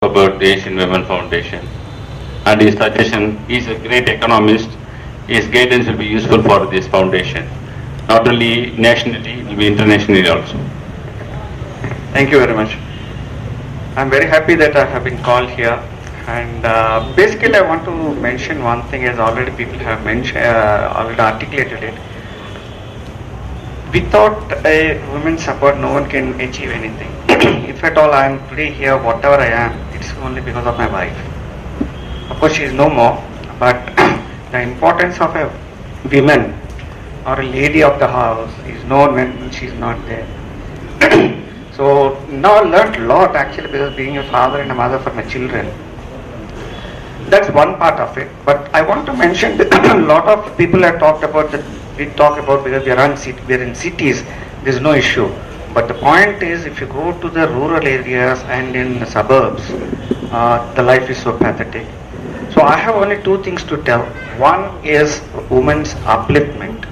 about the Asian Women Foundation and his suggestion. He is a great economist. His guidance will be useful for this foundation, not only nationally, it will be internationally also. Thank you very much. I'm very happy that I have been called here. And basically, I want to mention one thing, as already people have mentioned, already articulated it. Without a woman's support, no one can achieve anything. If at all I am today here, whatever I am, it's only because of my wife. Of course, she is no more, but the importance of a woman or a lady of the house is known when she is not there. So now I learned a lot actually, because being a father and a mother for my children. That's one part of it. But I want to mention that a lot of people have talked about that we talk about because we're in cities, there's no issue. But the point is, if you go to the rural areas and in the suburbs, the life is so pathetic. So I have only two things to tell. One is women's upliftment.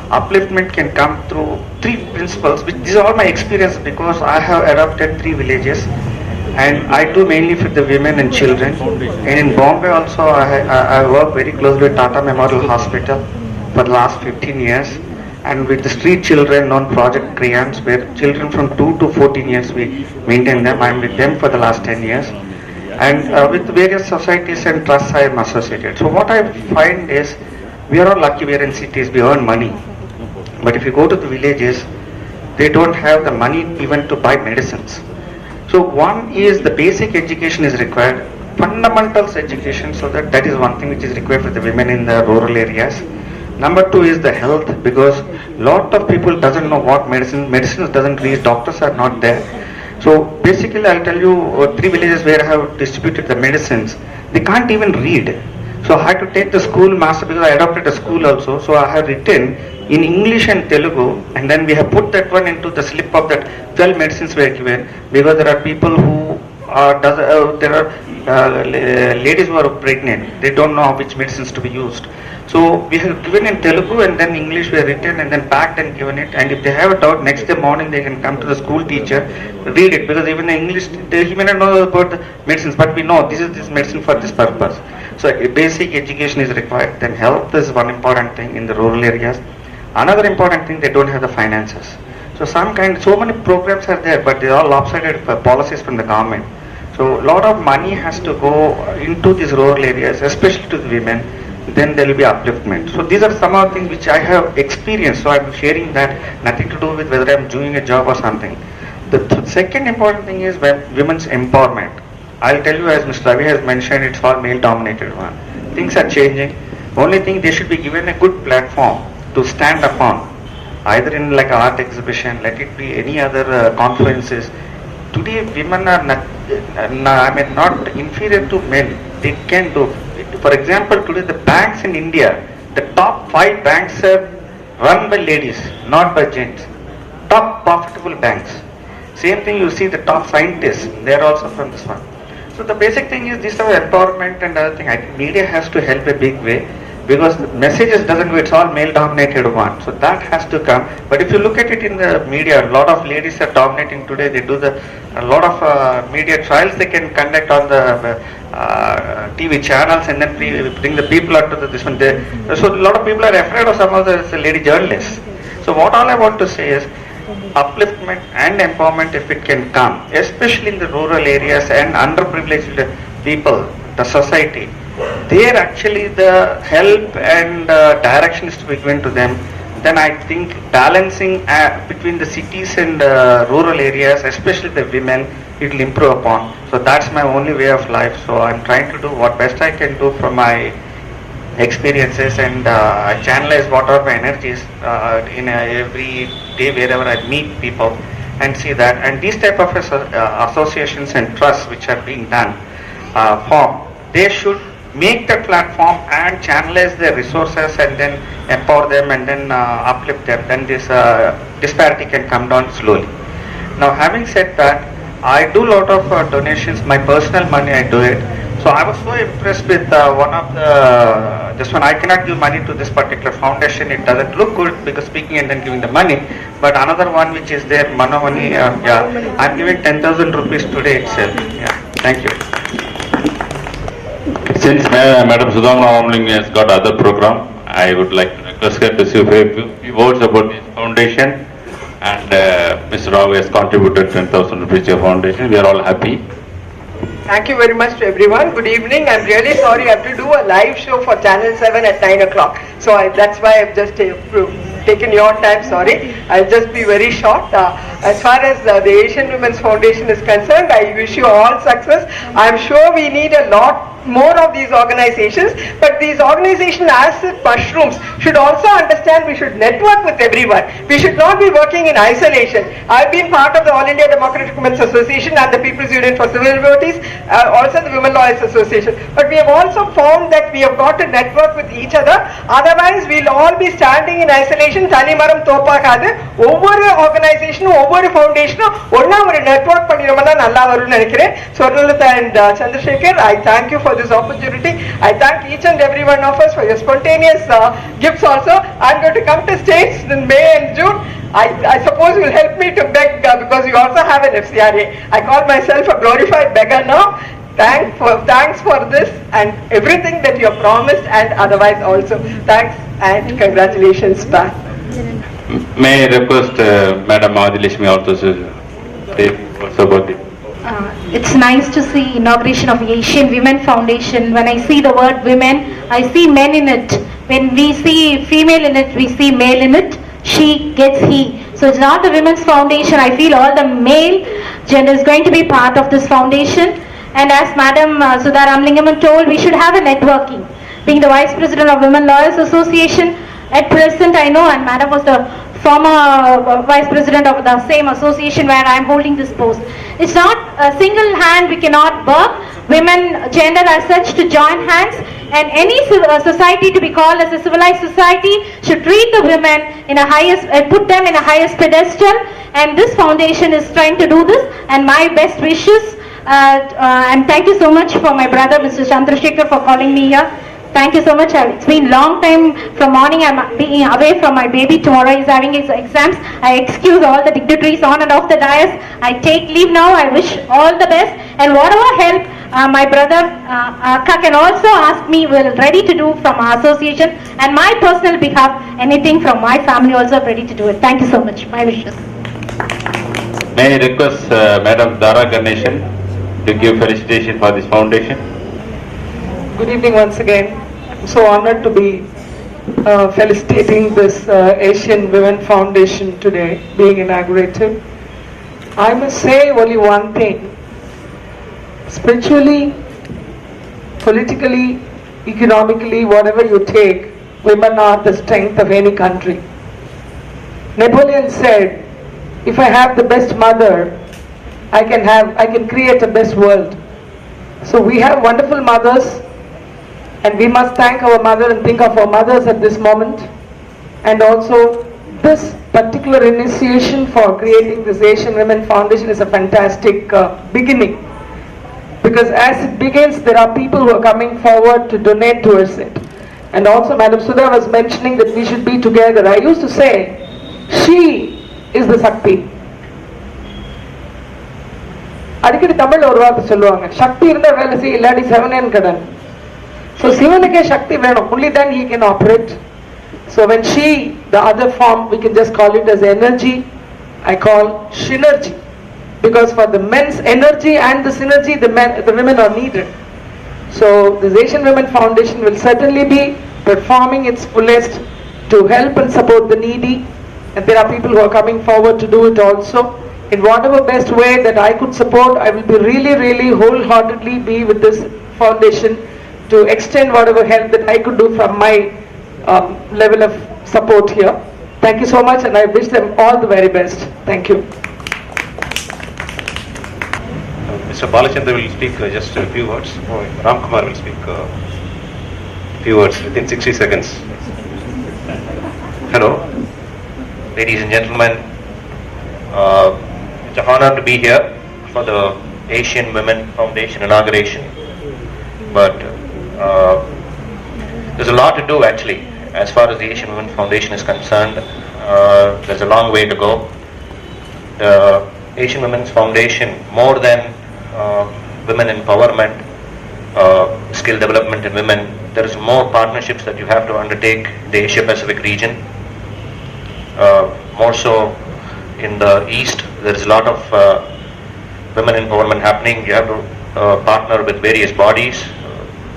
Upliftment can come through three principles, which these are all my experience because I have adopted 3 villages and I do mainly for the women and children. And in Bombay also I work very closely with Tata Memorial Hospital for the last 15 years, and with the street children on Project Crayons, where children from 2 to 14 years we maintain them. I am with them for the last 10 years. And with various societies and trusts I am associated. So what I find is, we are all lucky, we are in cities, we earn money. But if you go to the villages, they don't have the money even to buy medicines. So one is the basic education is required, fundamentals education, so that is one thing which is required for the women in the rural areas. Number 2 is the health, because lot of people doesn't know what medicines doesn't reach, doctors are not there. So basically I'll tell you 3 villages where I have distributed the medicines, they can't even read. So I had to take the school master, because I adopted a school also, so I have written in English and Telugu, and then we have put that one into the slip of that 12 medicines were given, because there are people who ladies who are pregnant, they don't know which medicines to be used. So we have given in Telugu and then English were written and then packed and given it, and if they have a doubt, next day morning they can come to the school teacher, read it, because even in English he may not know about the medicines, but we know this is this medicine for this purpose. So basic education is required. Then health is one important thing in the rural areas. Another important thing, they don't have the finances. So so many programs are there, but they are all lopsided policies from the government. So a lot of money has to go into these rural areas, especially to the women. Then there will be upliftment. So these are some of the things which I have experienced. So I am sharing that, nothing to do with whether I am doing a job or something. The second important thing is women's empowerment. I'll tell you, as Mr. Ravi has mentioned, it's all male dominated one. Things are changing. Only thing, they should be given a good platform to stand upon, either in like art exhibition, let it be any other conferences. Today women are not inferior to men. They can do. For example, today the banks in India, the top 5 banks are run by ladies, not by gents. Top profitable banks. Same thing, you see the top scientists, they are also from this one. So the basic thing is this of empowerment and other thing. I think media has to help a big way, because the messages doesn't go, it's all male dominated one. So that has to come. But if you look at it in the media, a lot of ladies are dominating today. They do a lot of media trials they can conduct on the TV channels, and then bring the people out to this one. So a lot of people are afraid of some of the lady journalists. So what all I want to say is, upliftment and empowerment, if it can come, especially in the rural areas and underprivileged people, the society, there actually the help and direction is to be given to them. Then I think balancing between the cities and rural areas, especially the women, it will improve upon. So that's my only way of life. So I'm trying to do what best I can do from my experiences, and I channelize what are my energies in every day wherever I meet people and see that. And these type of associations and trusts which are being done, they should make the platform and channelize their resources and then empower them and then uplift them. Then this disparity can come down slowly. Now, having said that, I do a lot of donations, my personal money I do it. So I was so impressed with one of this one. I cannot give money to this particular foundation. It doesn't look good because speaking and then giving the money. But another one which is there, Manamani, I'm giving 10,000 rupees today itself. Yeah. Thank you. Since Madam Sudhamna Ramlinga has got other program, I would like to request her to say a few words about this foundation. And Mr. Rao has contributed 10,000 rupees to your foundation. We are all happy. Thank you very much to everyone. Good evening. I'm really sorry I have to do a live show for Channel 7 at 9 o'clock. So that's why I've just taken your time, sorry. I'll just be very short. As far as the Asian Women's Foundation is concerned, I wish you all success. I'm sure we need a lot more of these organizations, but these organizations as mushrooms should also understand we should network with everyone. We should not be working in isolation. I've been part of the All India Democratic Women's Association and the People's Union for Civil Liberties, also the Women Lawyers Association. But we have also found that we have got to network with each other. Otherwise, we'll all be standing in isolation. Tanimaram Topakadu. Over organization, over foundation, one network பண்ணிரமனா நல்லா வரும்னு நினைக்கிறேன். Swarnalata and Chandrasekhar, I thank you for this opportunity. I thank each and every one of us for your spontaneous gifts also. I'm going to come to states in May and June. I suppose you'll help me to beg because you also have an FCRA. I call myself a glorified beggar now. Thanks for this and everything that you have promised and otherwise also. Thanks and congratulations back. May I request Madam Adilashmi also to say what's about it? It's nice to see inauguration of Asian Women Foundation. When I see the word women, I see men in it. When we see female in it, we see male in it. She gets he. So it's not the women's foundation. I feel all the male gender is going to be part of this foundation. And as Madam Sudha Ramlingam told, we should have a networking. Being the Vice President of Women Lawyers Association, at present I know, and Madam was the former Vice President of the same association where I am holding this post. It's not a single hand, we cannot work. Women, gender as such to join hands, and any society to be called as a civilized society should treat the women in a highest, put them in a highest pedestal, and this foundation is trying to do this, and my best wishes, and thank you so much for my brother Mr. Chandrasekhar for calling me here. Thank you so much. It's been long time from morning. I'm being away from my baby. Tomorrow he's having his exams. I excuse all the dignitaries on and off the dais. I take leave now. I wish all the best. And whatever help my brother Akka can also ask me, we're ready to do from our association. And my personal behalf, anything from my family also ready to do it. Thank you so much. My wishes. May I request Madam Dara Ganeshan to give felicitation for this foundation? Good evening once again. I'm so honored to be felicitating this Asian Women Foundation today being inaugurated. I must say only one thing. Spiritually, politically, economically, whatever you take, women are the strength of any country. Napoleon said, if I have the best mother, I can create a best world. So we have wonderful mothers, and we must thank our mother and think of our mothers at this moment. And also this particular initiation for creating this Asian Women Foundation is a fantastic beginning, because as it begins there are people who are coming forward to donate towards it. And also Madam Sudha was mentioning that we should be together. I used to say she is the Shakti. அடிக்கடி தமிழ்ல ஒரு வார்த்தை சொல்லுவாங்க, சக்தி இருந்தா வேலை செய்ய, இல்லாடி செவனேன்னு கடன். So சிவனுக்கே சக்தி வேணும், only then he can operate. So when she, the other form, we can just call it as energy, I call synergy, because for the men's energy and the synergy, the women are needed. So this Asian Women Foundation will certainly be performing its fullest to help and support the needy, and there are people who are coming forward to do it also. In whatever best way that I could support, I will be really wholeheartedly be with this foundation to extend whatever help that I could do from my level of support here. Thank you so much, and I wish them all the very best. Thank you. Mr. Balachandra will speak just a few words. Ram Kumar will speak a few words within 60 seconds. Hello, ladies and gentlemen. It's an honor to be here for the Asian Women Foundation inauguration. But there's a lot to do actually as far as the Asian Women Foundation is concerned. There's a long way to go. The Asian Women's Foundation, more than women empowerment, skill development in women. There is more partnerships that you have to undertake in the Asia Pacific region. More so in the East, there is a lot of women empowerment happening. You have to partner with various bodies,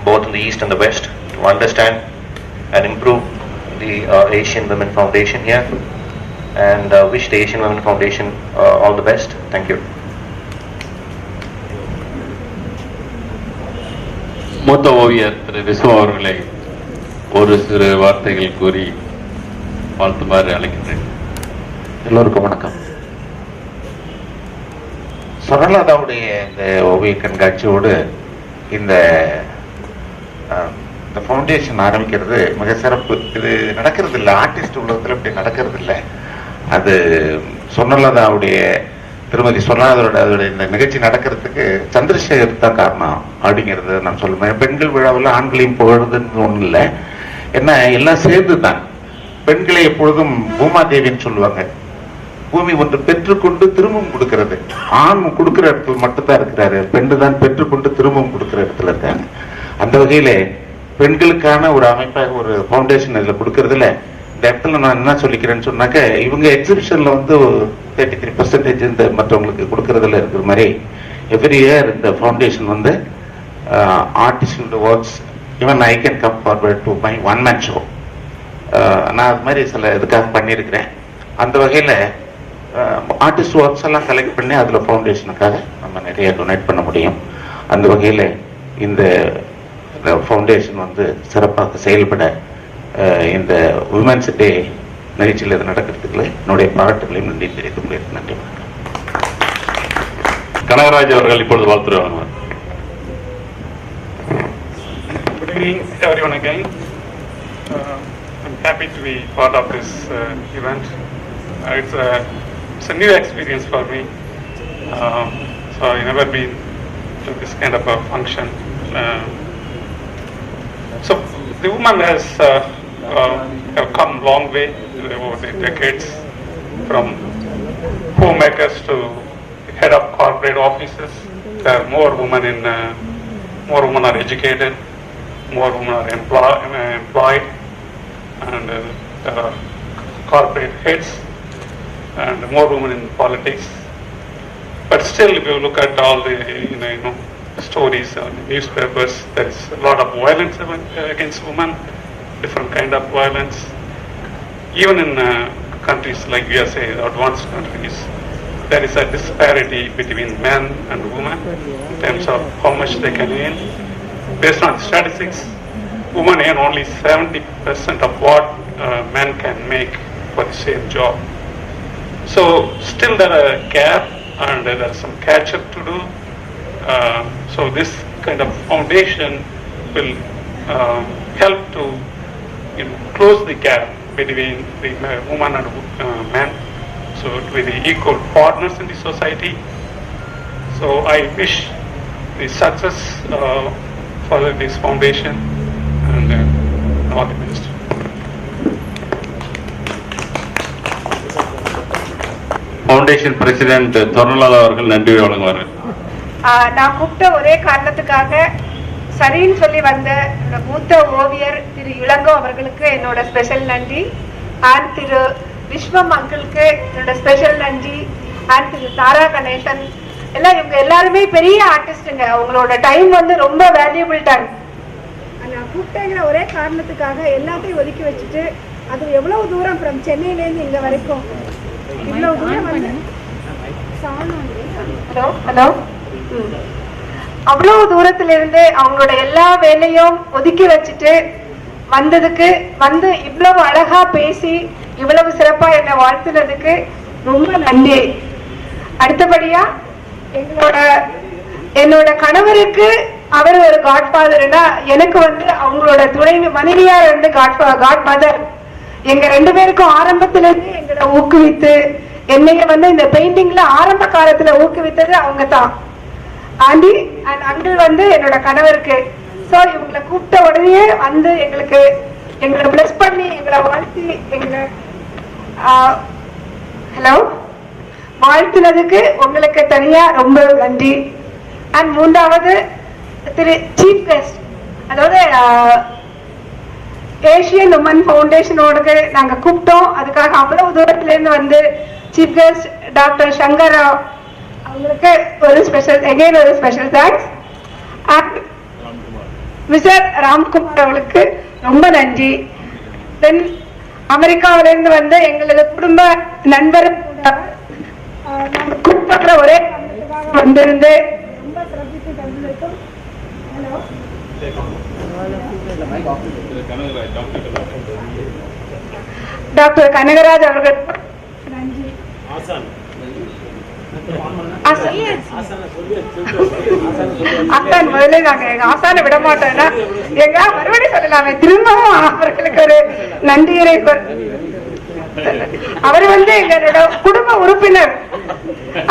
both in the East and the West, to understand and improve the Asian Women Foundation here. And wish the Asian Women Foundation all the best. Thank you. மூத்த ஓவியர் திரு விஸ்வம் அவர்களை ஒரு சிறு வார்த்தைகள் கூறி வாழ்த்துமாறு அழைக்கின்றேன். எல்லோருக்கும் வணக்கம். சொர்ணலதாவுடைய இந்த ஓவிய கண்காட்சியோடு இந்த ஃபவுண்டேஷன் ஆரம்பிக்கிறது மிக சிறப்பு. இது நடக்கிறது இல்லை, ஆர்டிஸ்ட் உலகத்தில் இப்படி நடக்கிறது இல்லை. அது சொர்ணலதாவுடைய திருமதி சொர்ணலதாவோட இந்த நிகழ்ச்சி நடக்கிறதுக்கு சந்திரசேகர் தான் காரணம் அப்படிங்கிறது நான் சொல்லுவேன். பெண்கள் விழாவில் ஆண்களையும் புகழ்றதுன்னு ஒன்றும் இல்லை, ஏன்னா எல்லாம் சேர்ந்து தான். பெண்களை எப்பொழுதும் பூமாதேவின்னு சொல்லுவாங்க. பூமி ஒன்று பெற்றுக்கொண்டு திரும்பவும் கொடுக்கிறது. ஆண் கொடுக்கிற இடத்துல மட்டும்தான் இருக்கிறாரு, பெண்ணு தான் பெற்றுக்கொண்டு திரும்பவும் கொடுக்கிற இடத்துல இருக்காங்க. அந்த வகையில பெண்களுக்கான ஒரு அமைப்பாக ஒரு ஃபவுண்டேஷன் இதில் கொடுக்கறதுல இந்த இடத்துல நான் என்ன சொல்லிக்கிறேன்னு சொன்னாக்க, இவங்க எக்ஸிபிஷன்ல வந்து 33% இந்த மற்றவங்களுக்கு கொடுக்கறதுல இருக்கிற மாதிரி எவ்ரி இயர் இந்த ஃபவுண்டேஷன் வந்து artist works, even I can come forward to my one man show. நான் அது மாதிரி சில இதுக்காக பண்ணியிருக்கிறேன். அந்த வகையில் ஆர்டிஸ்ட் ஒர்க்ஸ் எல்லாம் கலெக்ட் பண்ணி அதில் ஃபவுண்டேஷனுக்காக நம்ம நிறைய டொனேட் பண்ண முடியும். அந்த வகையில் இந்த ஃபவுண்டேஷன் வந்து சிறப்பாக செயல்பட இந்த உமன்ஸ் டே நிகழ்ச்சியில் இது நடக்கிறதுக்குள்ள என்னுடைய பாராட்டுகளையும் நன்றி தெரிவித்துக் கொள்கிறேன். நன்றி. கனகராஜ் அவர்கள் இப்பொழுது வாழ்த்துருவாங்க. Good evening, everyone again. I'm happy to be part of this event. It's a new experience for me. So I've never been to this kind of a function. So the woman has have come long way over the decades, from homemakers to head of corporate offices. There are more women are educated, more women are employed, and there are corporate heads, and more women in politics. But still, if you look at all the stories on newspapers, there is a lot of violence against women, different kind of violence. Even in countries like USA, advanced countries, there is a disparity between men and women in terms of how much they can earn. Based on statistics, women earn only 70% of what men can make for the same job. So still there are a gap, and there is some catch up to do. So this kind of foundation will help to close the gap between the woman and men, so to be the equal partners in the society. So I wish the success for this foundation, and all the best. Foundation president Swarnalatha அவர்கள் நன்றி வழங்குவார்கள். நான் கூப்பிட்ட ஒரே காரணத்துக்காக சரின்னு சொல்லி வந்த மூத்த ஓவியர் திரு இளங்கோ அவர்களுக்கு என்னோட ஸ்பெஷல் நன்றி, அண்ட் திரு விஸ்வம் அங்கிளுக்கு என்னோட ஸ்பெஷல் நன்றி, அண்ட் திரு தாரா கணேசன் எல்லாம். இவங்க எல்லாருமே பெரிய ஆர்டிஸ்டுங்க. அவங்களோட டைம் வந்து ரொம்ப வேல்யூபிள் டைம். நான் கூப்பிட்டேங்கிற ஒரே காரணத்துக்காக எல்லாத்தையும் ஒதுக்கி வச்சுட்டு, அது எவ்வளவு தூரம் ஃப்ரம் சென்னையிலேருந்து இங்கே வரைக்கும் இவ்வளவு தூரம் வந்து ஹலோ ஹலோ அவ்வளவு தூரத்துல இருந்து அவங்களோட எல்லா வேலையும் ஒதுக்கி வச்சுட்டு வந்ததுக்கு, வந்து இவ்வளவு அழகா பேசி இவ்வளவு சிறப்பா என்னை வாழ்த்துனதுக்கு ரொம்ப நன்றி. அடுத்தபடியா என்னோட கணவருக்கு அவர் ஒரு காட்ஃபாதர்னா, எனக்கு வந்து அவங்களோட துணை மனைவியா இருந்து காட்ஃபாதர். எங்க 2 பேருக்கும் ஆரம்பத்துல இருந்து எங்களை ஊக்குவித்து, என்னைய வந்து இந்த பெயிண்டிங்ல ஆரம்ப காலத்துல ஊக்குவித்தது அவங்க தான். ஆண்டி அண்ட் அங்கிள் வந்து என்னோட கணவருக்கு. ஸோ இவங்களை கூப்பிட்ட உடனே வந்து எங்களை பிளஸ் பண்ணி எங்களை வாழ்த்தி ஹலோ வாழ்த்துனதுக்கு உங்களுக்கு தனியா ரொம்ப நன்றி. அண்ட் மூன்றாவது திரு சீஃப் கெஸ்ட், அதாவது ஏஷியன் உமன் ஃபவுண்டேஷனோடு நாங்க கூப்பிட்டோம். அதுக்காக அவ்வளவு தூரத்துல இருந்து வந்து chief guest doctor Shankar Rao அவங்களுக்கு ஒரு special thanks. And mister Ramkumar அவர்களுக்கு ரொம்ப நன்றி. தென் அமெரிக்காவில இருந்து வந்து எங்களது குடும்ப நண்பர் நாங்க கூப்பிடுற ஒரே வந்திருந்து ரொம்ப சிறப்பித்து தந்திருக்கும். டாக்டர் கனகராஜ் அவர்கள் நன்றி. அத்தான் முதல்ல நாங்க எங்க ஆசான விட மாட்டோம்னா எங்க மறுபடியும் சொல்லலாமே, திரும்பவும் அவர்களுக்கு ஒரு நன்றியை. அவர் வந்து எங்களோட குடும்ப உறுப்பினர்,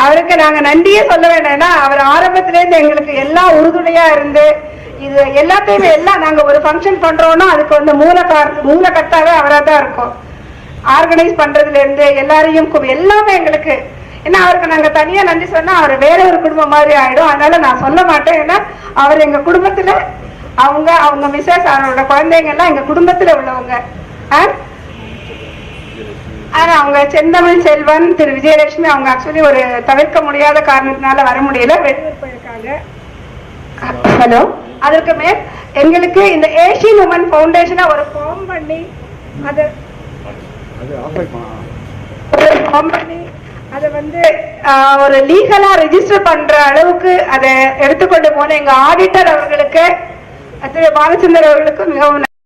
அவருக்கு நாங்க நன்றியே சொல்ல வேண்டாம்னா அவர் ஆரம்பத்தில இருந்து எங்களுக்கு எல்லாம் உறுதுணையா இருந்து இது எல்லாத்தையுமே எல்லாம் நாங்க ஒரு ஃபங்க்ஷன் பண்றோம்னா அதுக்கு வந்து மூல கட்டாவே அவரா தான் இருக்கும். ஆர்கனைஸ் பண்றதுல இருந்து எல்லாரையும் எல்லாமே எங்களுக்கு. ஏன்னா அவருக்கு நாங்க தனியா நன்றி சொன்னா அவர் வேற ஒரு குடும்பம் மாதிரி ஆயிடும். அதனால நான் சொல்ல மாட்டேன். ஏன்னா அவர் எங்க குடும்பத்துல அவங்க மிஸ்ஸஸ் அவரோட குழந்தைங்க எல்லாம் எங்க குடும்பத்துல உள்ளவங்க. ஆனா அவங்க செந்தமிழ் செல்வன், திரு விஜயலட்சுமி அவங்க ஆக்சுவலி ஒரு தவிர்க்க முடியாத காரணத்தினால வர முடியல, வெளியூர் போயிருக்காங்க. ஹலோ. அதற்கு மேல் எங்களுக்கு இந்த ஏஷியன் உமன் ஃபவுண்டேஷனை ஒரு ஃபார்ம் பண்ணி அதை வந்து ஒரு லீகலா ரெஜிஸ்டர் பண்ற அளவுக்கு அதை எடுத்துக்கொண்டு போன எங்க ஆடிட்டர் அவர்களுக்கு, திரு பாலச்சந்தர் அவர்களுக்கு மிகவும்